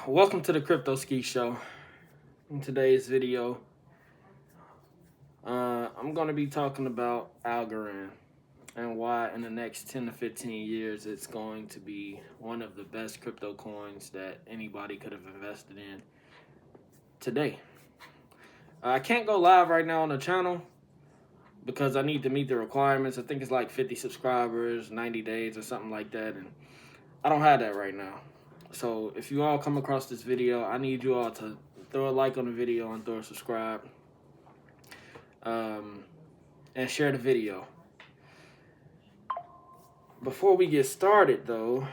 Welcome to the Crypto Ski Show. In today's video, I'm going to be talking about Algorand and why in the next 10 to 15 years it's going to be one of the best crypto coins that anybody could have invested in today. I can't go live right now on the channel because I need to meet the requirements. I think it's like 50 subscribers, 90 days or something like that, and I don't have that right now. So if you all come across this video, I need you all to throw a like on the video and throw a subscribe. And share the video. Before we get started though,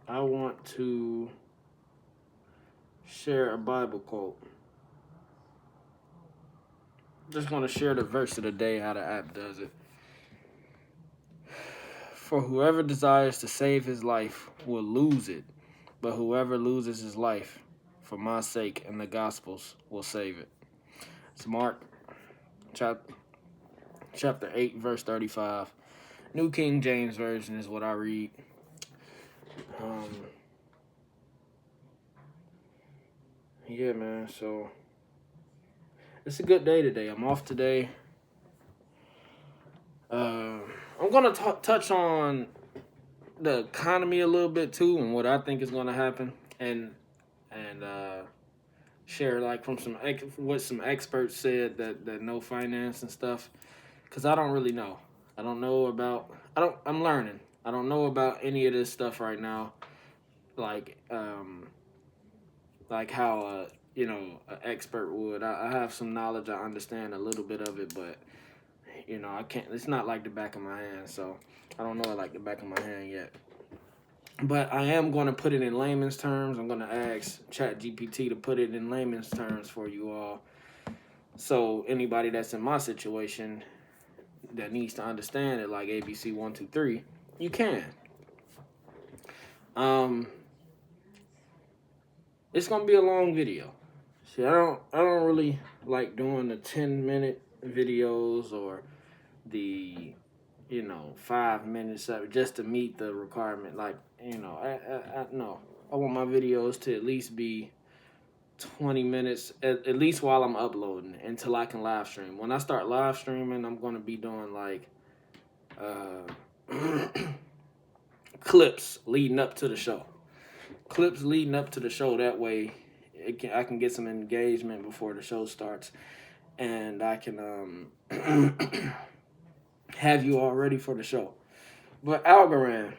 I want to share a Bible quote. Just going to share the verse of the day, how the app does it. For whoever desires to save his life will lose it, but whoever loses his life for my sake and the gospel's will save it. It's Mark chapter 8, verse 35. New King James Version is what I read. Yeah, man, so it's a good day today. I'm off today. I'm going to touch on the economy a little bit too and what I think is going to happen and share like from what some experts said that know finance and stuff, because I don't really know. I'm learning. I don't know about any of this stuff right now, like how an expert would. I have some knowledge. I understand a little bit of it, but I can't. It's not like the back of my hand, so I don't know it like the back of my hand yet. But I am going to put it in layman's terms. I'm going to ask ChatGPT to put it in layman's terms for you all. So anybody that's in my situation that needs to understand it, like ABC 1, 2, 3, you can. It's going to be a long video. See, I don't really like doing the 10-minute videos or the 5 minutes just to meet the requirement. Like, no. I want my videos to at least be 20 minutes, at least while I'm uploading, until I can live stream. When I start live streaming, I'm going to be doing like clips leading up to the show. That way I can get some engagement before the show starts, and I can have you all ready for the show. But Algorand,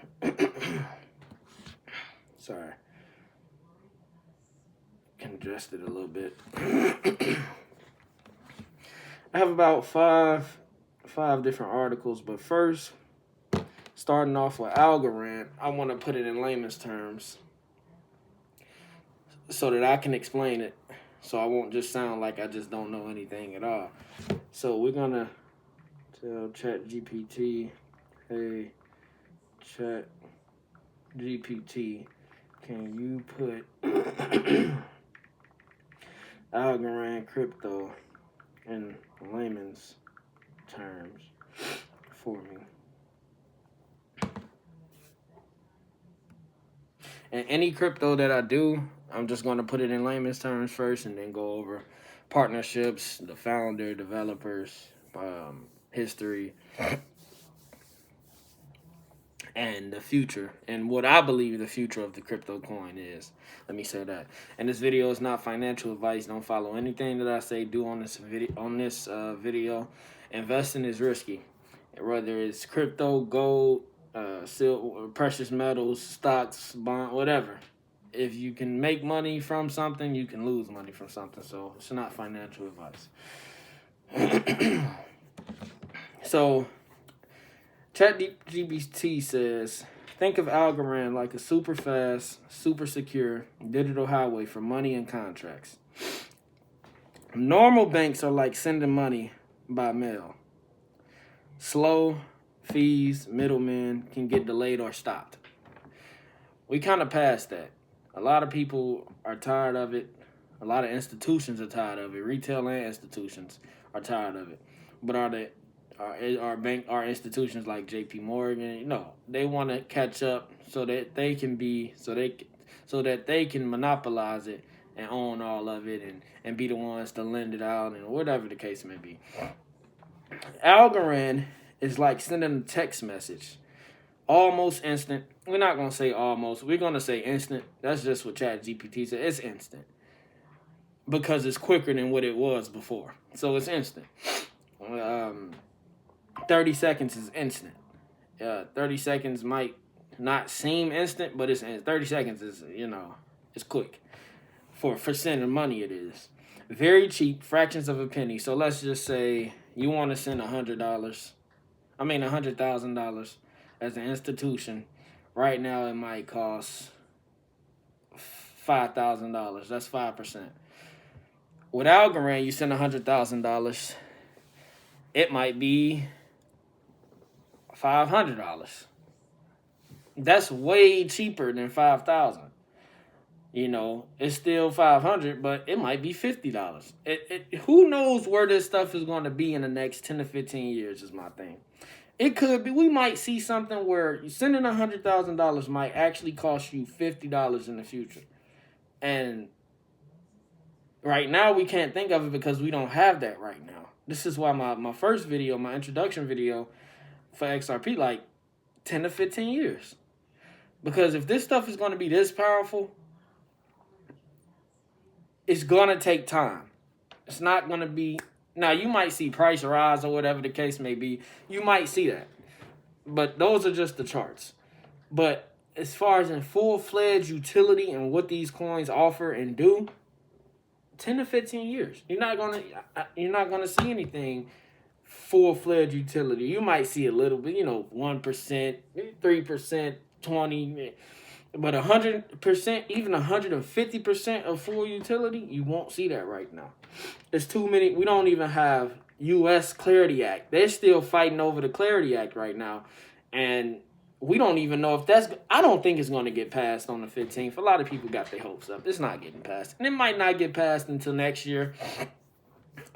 sorry, congested a little bit. I have about five different articles, but first, starting off with Algorand, I want to put it in layman's terms so that I can explain it, so I won't just sound like I just don't know anything at all. So we're gonna tell ChatGPT, hey, ChatGPT, can you put Algorand crypto in layman's terms for me? And any crypto that I do, I'm just going to put it in layman's terms first and then go over partnerships, the founder, developers, history, and the future, and what I believe the future of the crypto coin is. Let me say that. And this video is not financial advice. Don't follow anything that I say do on this video. Investing is risky, whether it's crypto, gold, silver, precious metals, stocks, bond, whatever. If you can make money from something, you can lose money from something. So it's not financial advice. So ChatGPT says, think of Algorand like a super fast, super secure digital highway for money and contracts. Normal banks are like sending money by mail. Slow, fees, middlemen can get delayed or stopped. We kind of passed that. A lot of people are tired of it. A lot of institutions are tired of it. Retail and institutions are tired of it. But are institutions like JP Morgan? No, they want to catch up so that they can be so that they can monopolize it and own all of it and be the ones to lend it out and whatever the case may be. Algorand is like sending a text message. Almost instant. We're not going to say almost. We're going to say instant. That's just what ChatGPT said. It's instant. Because it's quicker than what it was before. So it's instant. 30 seconds is instant. 30 seconds might not seem instant, but it's 30 seconds is, it's quick. For sending money, it is. Very cheap, fractions of a penny. So let's just say you want to send $100,000 as an institution. Right now, it might cost $5,000. That's 5%. With Algorand, you send $100,000. It might be $500. That's way cheaper than $5,000. It's still $500, but it might be $50. Who knows where this stuff is going to be in the next 10 to 15 years is my thing. It could be. We might see something where sending $100,000 might actually cost you $50 in the future. And right now, we can't think of it because we don't have that right now. This is why my first video, my introduction video for XRP, like 10 to 15 years. Because if this stuff is going to be this powerful, it's going to take time. It's not going to be... Now, you might see price rise or whatever the case may be. You might see that. But those are just the charts. But as far as in full-fledged utility and what these coins offer and do, 10 to 15 years. You're not gonna see anything full-fledged utility. You might see a little bit, 1%, 3%, 20%. But 100%, even 150% of full utility, you won't see that right now. It's too many. We don't even have U.S. Clarity Act. They're still fighting over the Clarity Act right now. And we don't even know if that's... I don't think it's going to get passed on the 15th. A lot of people got their hopes up. It's not getting passed. And it might not get passed until next year.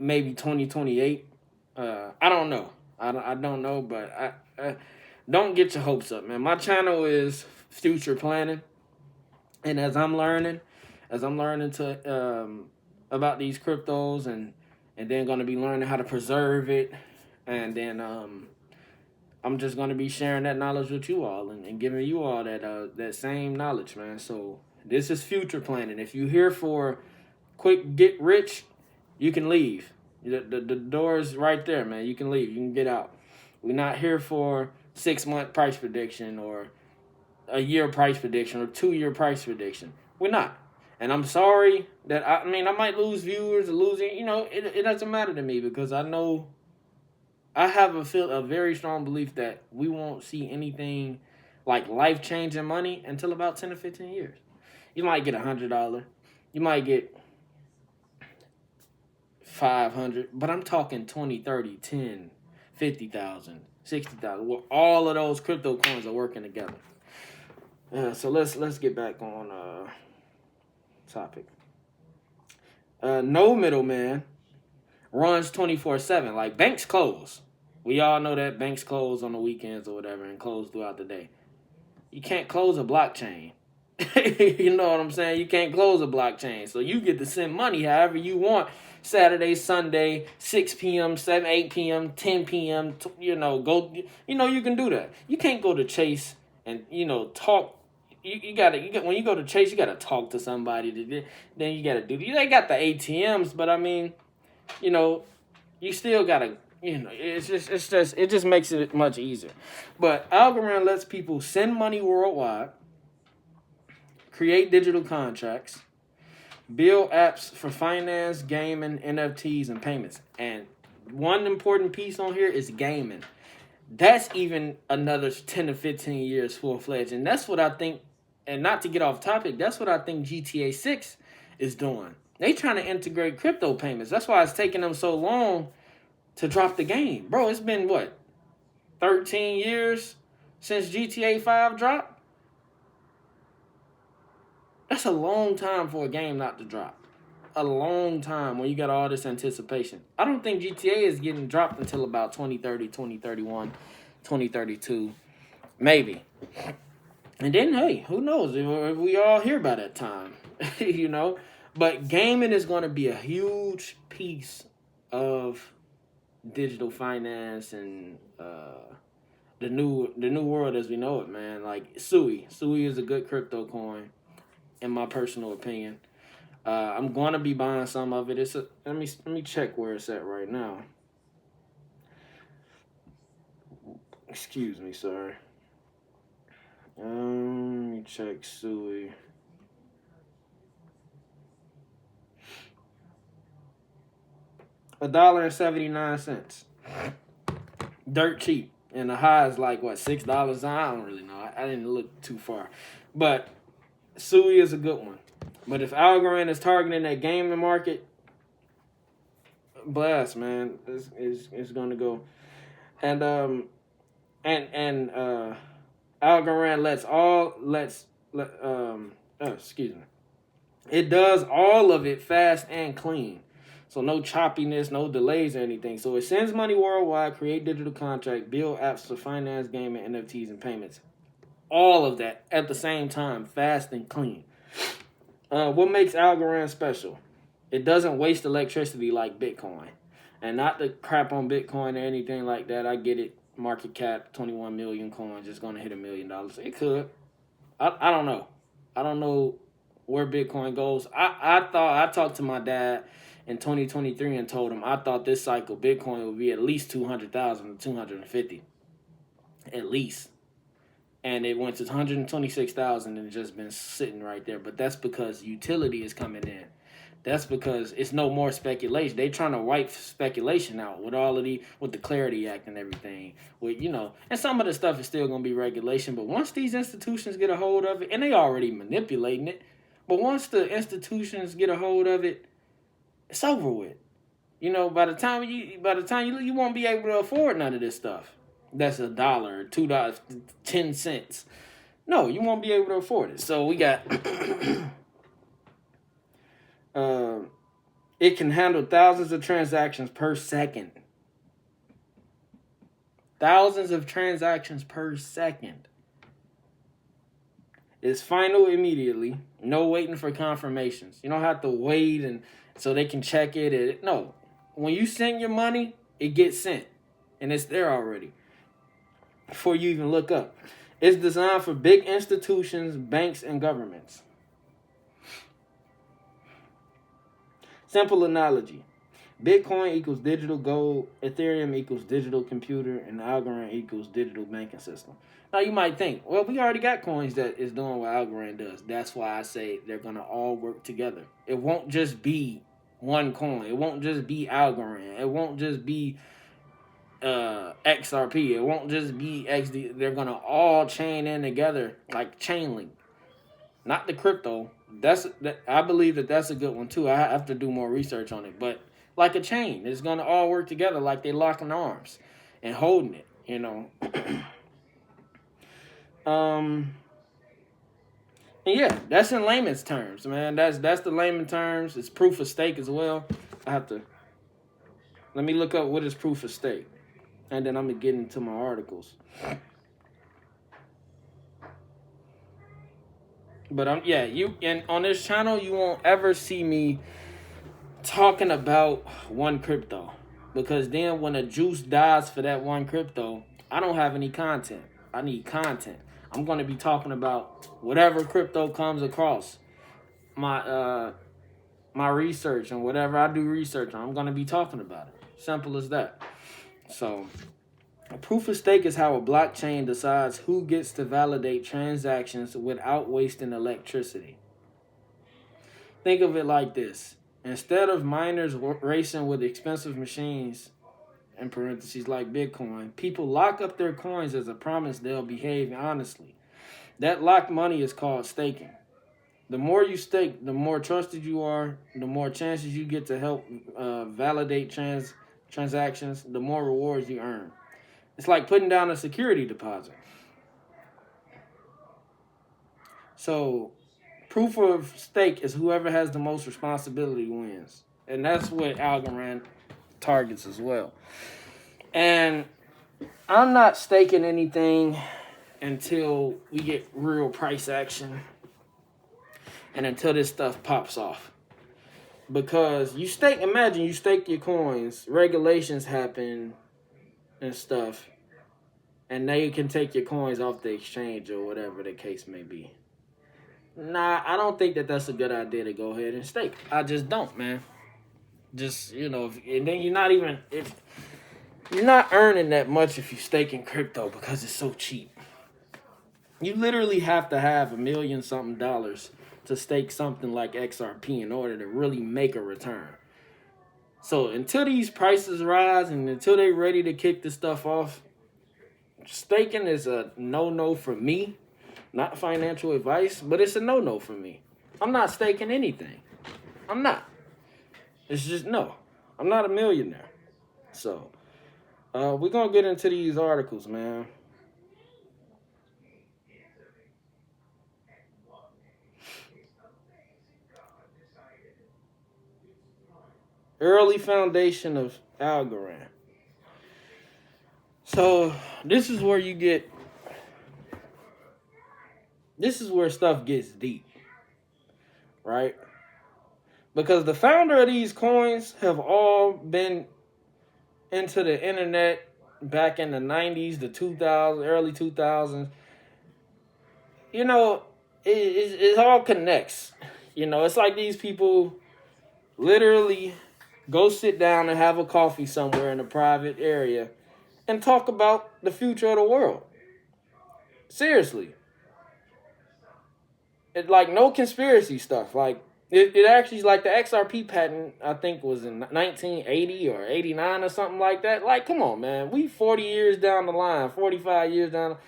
Maybe 2028. I don't know. I don't know, but I don't get your hopes up, man. My channel is future planning, and as I'm learning to about these cryptos and then going to be learning how to preserve it, and then I'm just going to be sharing that knowledge with you all and giving you all that same knowledge, man. So this is future planning. If you're here for quick get rich, you can leave. The door is right there, man. You can leave. You can get out. We're not here for 6-month price prediction or a year price prediction or 2-year price prediction. We're not. And I'm sorry that I might lose viewers or losing, it doesn't matter to me because I know I have a very strong belief that we won't see anything like life-changing money until about 10 to 15 years. You might get $100. You might get 500, but I'm talking 20, 30, 10, 50,000, 60,000. Where all of those crypto coins are working together. So let's get back on topic. No middleman runs 24/7. Like banks close. We all know that banks close on the weekends or whatever and close throughout the day. You can't close a blockchain. You know what I'm saying? You can't close a blockchain. So you get to send money however you want. Saturday, Sunday, 6 p.m., 7, 8 p.m., 10 p.m., you can do that. You can't go to Chase and, talk. You gotta when you go to Chase, you gotta talk to somebody. Then you gotta do. They got the ATMs, but you still gotta. It just makes it much easier. But Algorand lets people send money worldwide, create digital contracts, build apps for finance, gaming, NFTs, and payments. And one important piece on here is gaming. That's even another 10 to 15 years full-fledged. And that's what I think, and not to get off topic, that's what I think GTA 6 is doing. They trying to integrate crypto payments. That's why it's taking them so long to drop the game. Bro, it's been, 13 years since GTA 5 dropped? That's a long time for a game not to drop. A long time when you got all this anticipation. I don't think GTA is getting dropped until about 2030, 2031, 2032. Maybe. And then, hey, who knows if we all here by that time, you know? But gaming is going to be a huge piece of digital finance and the new world as we know it, man. Like Sui is a good crypto coin, in my personal opinion. I'm going to be buying some of it. Let me check where it's at right now. Excuse me, sorry. Let me check Sui. $1.79. Dirt cheap. And the high is like what, $6? I don't really know. I didn't look too far. But Sui is a good one. But if Algorand is targeting that gaming market, blast, man. It's gonna go. And Algorand excuse me. It does all of it fast and clean. So no choppiness, no delays or anything. So it sends money worldwide, create digital contract, build apps for finance, gaming, NFTs, and payments. All of that at the same time, fast and clean. What makes Algorand special? It doesn't waste electricity like Bitcoin. And not to crap on Bitcoin or anything like that. I get it. Market cap, 21 million coins, it's going to hit $1 million. It could. I don't know. I don't know where Bitcoin goes. I talked to my dad in 2023 and told him I thought this cycle Bitcoin would be at least 200,000 to 250, at least, and it went to 126,000 and just been sitting right there. But that's because utility is coming in. That's because it's no more speculation. They trying to wipe speculation out with with the Clarity Act and everything. And some of the stuff is still gonna be regulation. But once these institutions get a hold of it, and they already manipulating it, but once the institutions get a hold of it, it's over with. By the time you won't be able to afford none of this stuff. That's $1, $2, 10 cents. No, you won't be able to afford it. So we got. It can handle thousands of transactions per second. Thousands of transactions per second. It's final immediately. No waiting for confirmations. You don't have to wait and so they can check it. No. When you send your money, it gets sent. And it's there already. Before you even look up. It's designed for big institutions, banks, and governments. Simple analogy. Bitcoin equals digital gold, Ethereum equals digital computer, and Algorand equals digital banking system. Now you might think, well, we already got coins that is doing what Algorand does. That's why I say they're going to all work together. It won't just be one coin. It won't just be Algorand. It won't just be XRP. It won't just be XD. They're going to all chain in together like Chainlink. Not the crypto. I believe that's a good one too. I have to do more research on it, but like a chain, it's gonna all work together like they locking arms and holding it. And yeah, that's in layman's terms, man. That's the layman terms. It's proof of stake as well. Let me look up what is proof of stake, and then I'm gonna get into my articles. But on this channel, you won't ever see me talking about one crypto, because then when the juice dies for that one crypto, I don't have any content. I need content. I'm going to be talking about whatever crypto comes across my research, and whatever I do research on, I'm going to be talking about it. Simple as that. So a proof of stake is how a blockchain decides who gets to validate transactions without wasting electricity. Think of it like this. Instead of miners racing with expensive machines, in parentheses like Bitcoin, people lock up their coins as a promise they'll behave honestly. That locked money is called staking. The more you stake, the more trusted you are, the more chances you get to help validate transactions, the more rewards you earn. It's like putting down a security deposit. So, proof of stake is whoever has the most responsibility wins. And that's what Algorand targets as well. And I'm not staking anything until we get real price action and until this stuff pops off. Because imagine you stake your coins, regulations happen and stuff, and now you can take your coins off the exchange or whatever the case may be. Nah, I don't think that that's a good idea to go ahead and stake. I just don't, man. Just, and then you're not earning that much if you stake in crypto because it's so cheap. You literally have to have $1 million something to stake something like XRP in order to really make a return. So until these prices rise and until they're ready to kick this stuff off, staking is a no-no for me. Not financial advice, but it's a no-no for me. I'm not staking anything. I'm not. It's just no. I'm not a millionaire. So, we're going to get into these articles, man. Early foundation of Algorand. So, this is where stuff gets deep, right? Because the founder of these coins have all been into the internet back in the 90s, the 2000s, early 2000s. It all connects. It's like these people literally go sit down and have a coffee somewhere in a private area and talk about the future of the world. Seriously. It like no conspiracy stuff. Like it actually, like the XRP patent, I think was in 1980 or 89 or something like that. Like, come on, man. We 40 years down the line, 45 years down,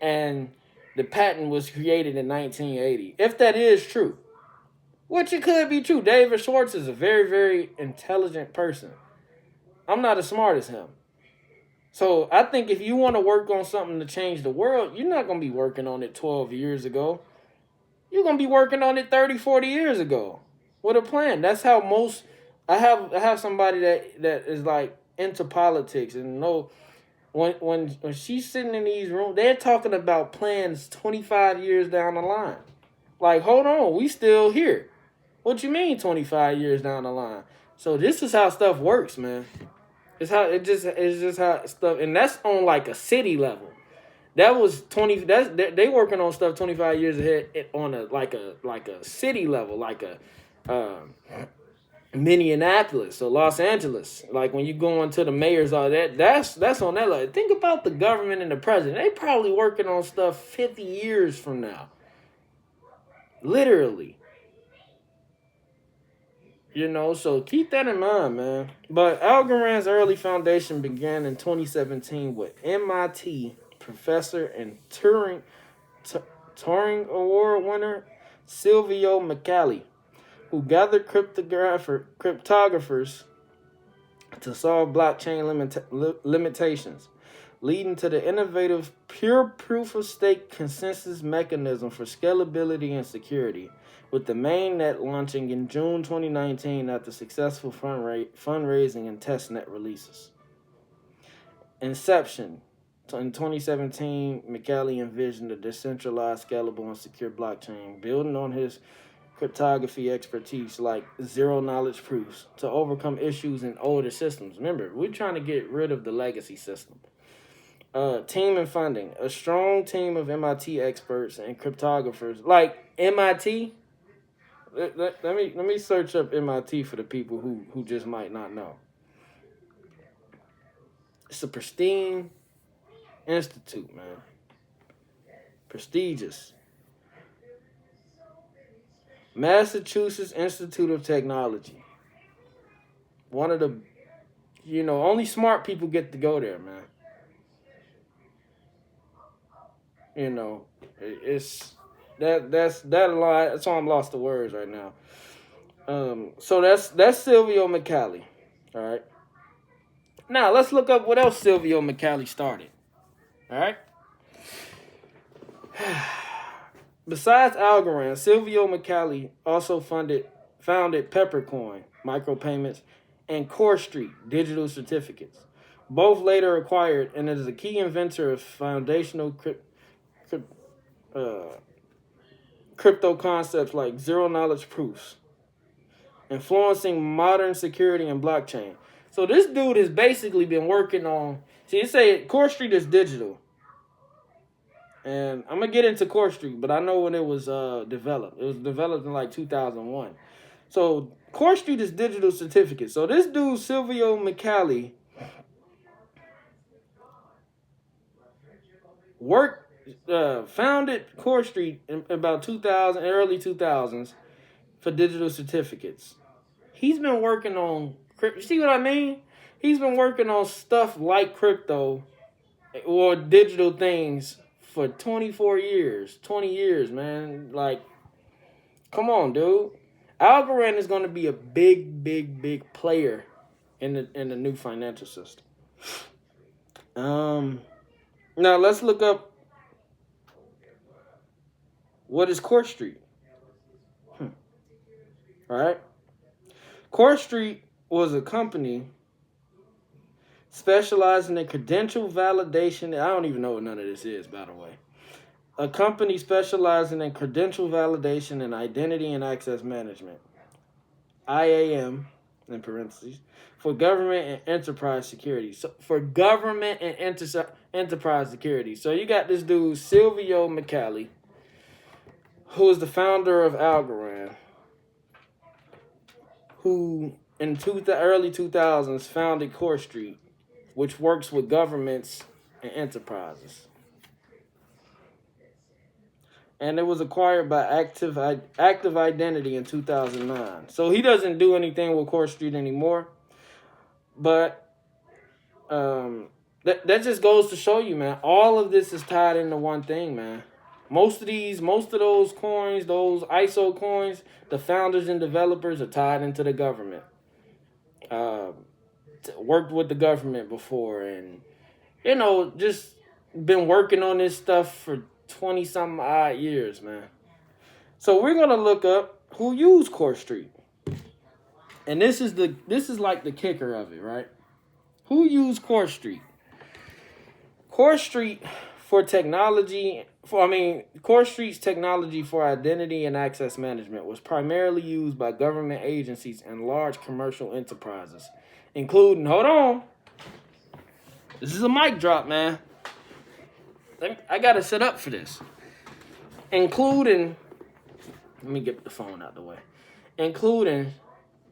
and the patent was created in 1980. If that is true, which it could be true. David Schwartz is a very, very intelligent person. I'm not as smart as him. So I think if you want to work on something to change the world, you're not going to be working on it 12 years ago. You're going to be working on it 30, 40 years ago with a plan. That's how most... I have somebody that is like into politics and when she's sitting in these rooms, they're talking about plans 25 years down the line. Like, hold on, we still here. What you mean 25 years down the line? So this is how stuff works, man. It's just how stuff, and that's on like a city level. That was they working on stuff 25 years ahead on a city level, like a Minneapolis or Los Angeles. Like when you go into the mayors, all that's on that level. Think about the government and the president. They probably working on stuff 50 years from now. Literally. So keep that in mind, man. But Algorand's early foundation began in 2017 with MIT professor and Turing Award winner Silvio Micali, who gathered cryptographers to solve blockchain limitations, leading to the innovative pure proof-of-stake consensus mechanism for scalability and security, with the mainnet launching in June 2019 after successful fundraising and testnet releases. Inception. In 2017, Micali envisioned a decentralized, scalable, and secure blockchain, building on his cryptography expertise like zero-knowledge proofs to overcome issues in older systems. Remember, we're trying to get rid of the legacy system. Team and funding. A strong team of MIT experts and cryptographers. Like MIT... Let me search up MIT for the people who just might not know. It's a pristine institute, man. Prestigious. Massachusetts Institute of Technology. One of the, only smart people get to go there, man. It's... That's a lot. That's why I'm lost for words right now. So that's Silvio Micali. All right. Now let's look up what else Silvio Micali started. All right. Besides Algorand, Silvio Micali also founded Peppercoin micropayments and Core Street digital certificates. Both later acquired, and is a key inventor of foundational crypto concepts like zero knowledge proofs, influencing modern security and blockchain. So this dude has basically been working on. See, you say Core Street is digital, and I'm gonna get into Core Street, but I know when it was developed. It was developed in like 2001. So Core Street is digital certificates. So this dude Silvio McCallie founded Core Street in about 2000, early 2000s for digital certificates. He's been working on, you see what I mean? He's been working on stuff like crypto or digital things for 24 years, 20 years, man. Like, come on, dude. Algorand is going to be a big player in the new financial system. Now let's look up what is Core Street. All right. Core Street was a company specializing in credential validation. I don't even know what none of this is, by the way. A company specializing in credential validation and identity and access management. IAM, in parentheses, for government and enterprise security. So for government and enterprise security. So you got this dude, Silvio McCallie, who is the founder of Algorand, who in the early 2000s founded Core Street, which works with governments and enterprises. And it was acquired by Active Identity in 2009. So he doesn't do anything with Core Street anymore. But that just goes to show you, man, all of this is tied into one thing, man. Most of those coins, those ISO coins, the founders and developers are tied into the government. Worked with the government before, and just been working on this stuff for 20-something odd years, man. So we're gonna look up who used Core Street, and this is like the kicker of it, right? Who used Core Street? Core Street Core Street's technology for identity and access management was primarily used by government agencies and large commercial enterprises, including, hold on, this is a mic drop, man. I gotta set up for this. Including, let me get the phone out the way. Including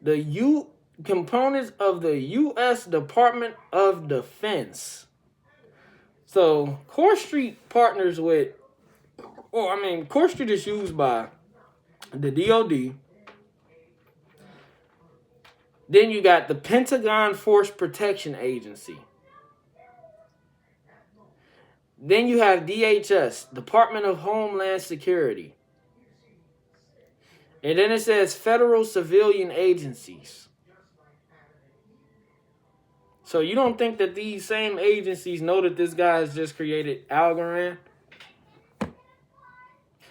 the components of the U.S. Department of Defense. So Core Street partners with, Core Street is used by the DoD. Then you got the Pentagon Force Protection Agency. Then you have DHS, Department of Homeland Security. And then it says federal civilian agencies. So you don't think that these same agencies know that this guy has just created Algorand?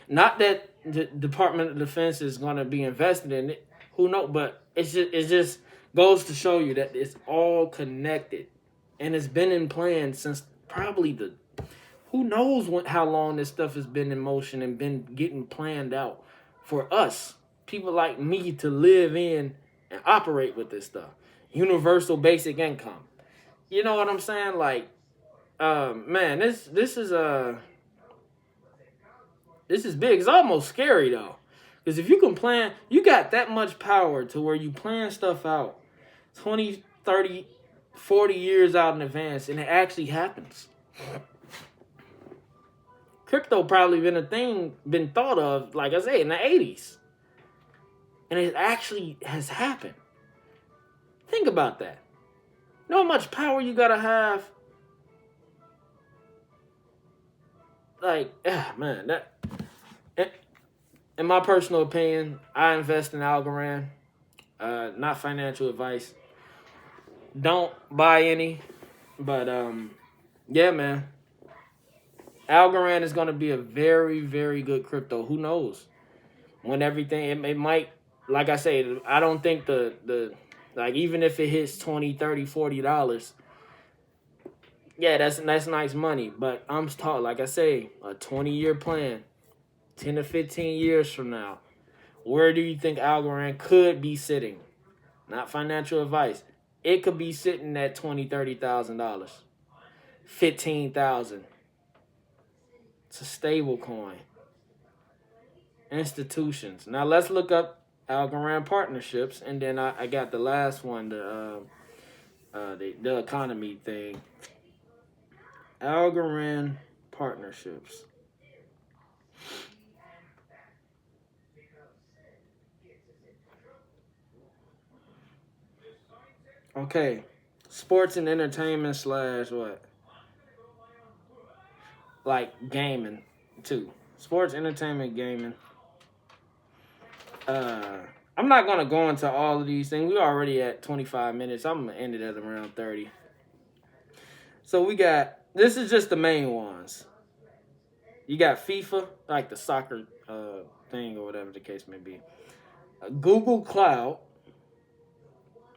Not that the Department of Defense is going to be invested in it. Who knows? But it just goes to show you that it's all connected. And it's been in plan since probably who knows how long this stuff has been in motion and been getting planned out for us, people like me, to live in and operate with this stuff. Universal basic income. You know what I'm saying? Like, man, this is big. It's almost scary though, because if you can plan, you got that much power to where you plan stuff out 20, 30, 40 years out in advance, and it actually happens. Crypto probably been thought of, like I say, in the 80s. And it actually has happened. Think about that. You know how much power you gotta have? Like, man, in my personal opinion, I invest in Algorand. Not financial advice. Don't buy any. But, yeah, man. Algorand is going to be a very, very good crypto. Who knows? When everything, it might, like I say, I don't think like even if it hits $20, $30, $40, Yeah, that's nice money. But I'm talking, like I say, a 20-year plan, 10 to 15 years from now. Where do you think Algorand could be sitting? Not financial advice. It could be sitting at $20,000, $30,000, 15,000. It's a stable coin. Institutions. Now let's look up Algorand partnerships, and then I got the last one, the economy thing. Algorand partnerships. Okay, sports and entertainment slash what? Like gaming too. Sports, entertainment, gaming. Uh, I'm not gonna go into all of these things. We're already at 25 minutes. I'm gonna end it at around 30. So we got, this is just the main ones. You got FIFA, like the soccer thing or whatever the case may be. Google Cloud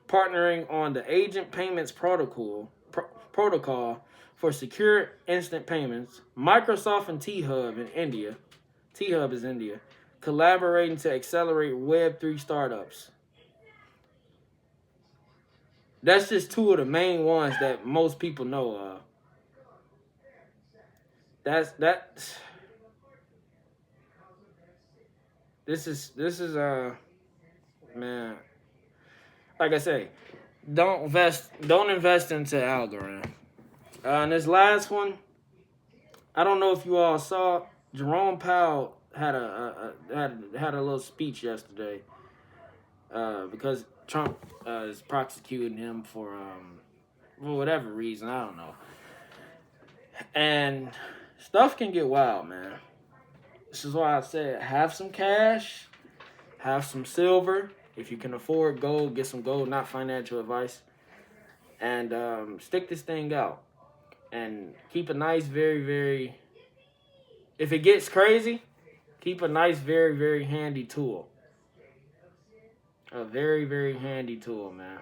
partnering on the agent payments protocol for secure instant payments. Microsoft and T-Hub in India. T-Hub is India. Collaborating to accelerate Web3 startups. That's just two of the main ones that most people know of. That. This is man. Like I say, don't invest into Algorand. And this last one, I don't know if you all saw. Jerome Powell had a little speech yesterday because Trump is prosecuting him for whatever reason, I don't know. And stuff can get wild, man. This is why I said have some cash, have some silver. If you can afford gold, get some gold. Not financial advice. And stick this thing out. And keep a nice, very, very. If it gets crazy, keep a nice, very, very handy tool. A very, very handy tool, man.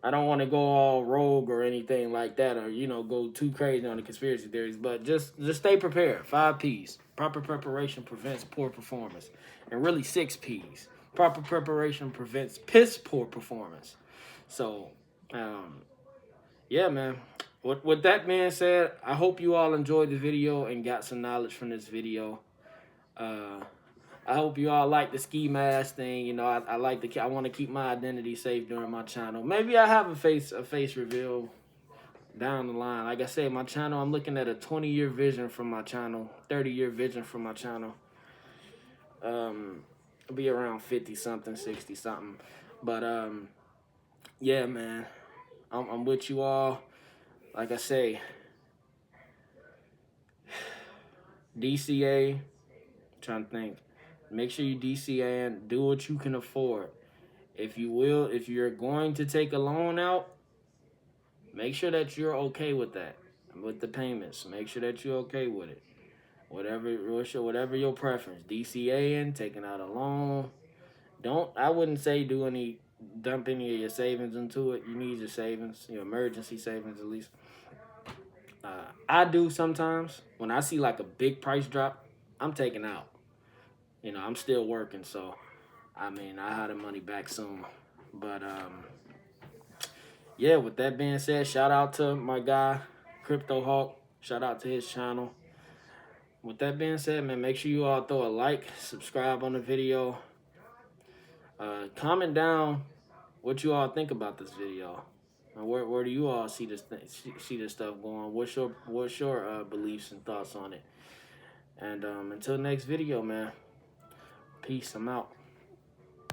I don't want to go all rogue or anything like that, or go too crazy on the conspiracy theories. But just stay prepared. 5 P's. Proper preparation prevents poor performance, and really 6 P's. Proper preparation prevents piss poor performance. So, yeah, man. With that being said, I hope you all enjoyed the video and got some knowledge from this video. I hope you all like the ski mask thing. I like I want to keep my identity safe during my channel. Maybe I have a face reveal down the line. Like I said, my channel, I'm looking at a 20-year vision from my channel, 30-year vision from my channel. It'll be around 50 something, 60 something. But yeah, man, I'm with you all. Like I say, DCA. Trying to think. Make sure you DCA and do what you can afford. If you're going to take a loan out, make sure that you're okay with that, with the payments. Make sure that you're okay with it. Whatever your preference. DCAing, taking out a loan. I wouldn't say dump any of your savings into it. You need your savings, your emergency savings at least. I do sometimes. When I see like a big price drop, I'm taking out. I'm still working, so I have the money back soon. But yeah, with that being said, shout out to my guy, Crypto Hawk. Shout out to his channel. With that being said, man, make sure you all throw a like, subscribe on the video. Comment down what you all think about this video. And where do you all see this stuff going? What's your beliefs and thoughts on it? And until next video, man. Peace. I'm out.